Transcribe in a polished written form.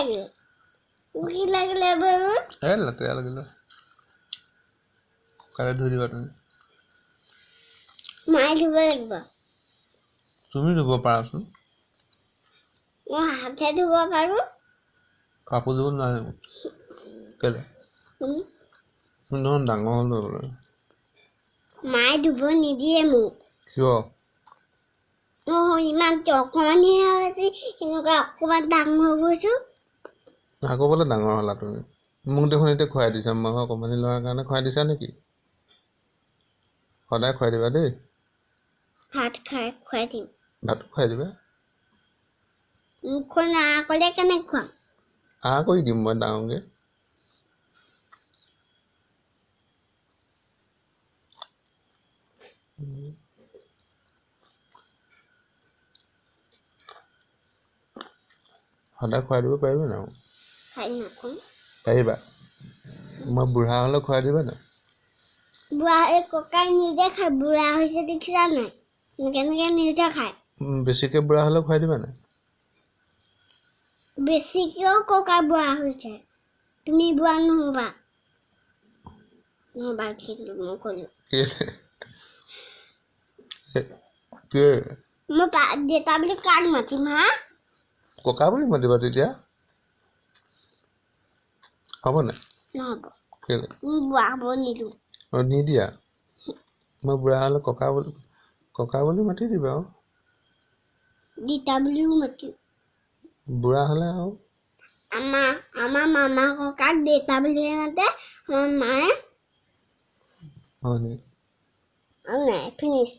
লাগে কি লাগিলে বাবু লেতেৰা লাগিলে কাৰে ধুই দিবা তুমি মায়ে ধুব লাগিব তুমি ধুব পাৰাচোন মই হাতে ধুব পাৰো কাপোৰ ধুব নোৱাৰে কেলে নহয় ডাঙৰ হ'ল মায়ে ধুব নিদিয়ে মোক কিয় ইমান অকণমানিহে হৈছে এনেকুৱা অকণমান ডাঙৰ হৈ গৈছো আকৌ বোলে ডাঙৰ হ'লা তুমি মোক দেখোন এতিয়া খুৱাই দিছা মই অকণমানি ল'ৰাৰ কাৰণে খুৱাই দিছা নেকি সদায় খুৱাই দিবা দেই ভাত খুৱাই দিম ভাত খুৱাই দিবা মুখখন ক'লে কেনেকৈ খুৱাম কৰি দিম মই ডাঙৰকৈ সদায় খুৱাই দিব পাৰিবা নাই পাৰিবা মই বুঢ়া হ'লে খুৱাই দিবা নাই বুঢ়া ককাই নিজে খায় বুঢ়া হৈছে দেখিছা নাই কেনেকৈ নিজে খায় বেছিকৈ বুঢ়া হ'লে খুৱাই দিবা নাই বেছিকৈও ককাই বুঢ়া হৈছে তুমি বুঢ়া নহ'বা কিন্তু মই ক'লোঁ মই দেউতা বুলি কাক মাতিম হা ককা বুলি মাতিবা তেতিয়া হ'ব নাই নহ'ব কেলে বুঢ়া হ'ব নিদিওঁ নিদিয়া মই বুঢ়া হ'লে ককা বুলি মাতি দিবা আৰু দেউতা বুলিও মাতিম বুঢ়া হ'লে আৰু আমাৰ মামা ককাক দেউতা বুলিহে মাতে আমাৰ মায়ে হয় নি নাই ফিনিছ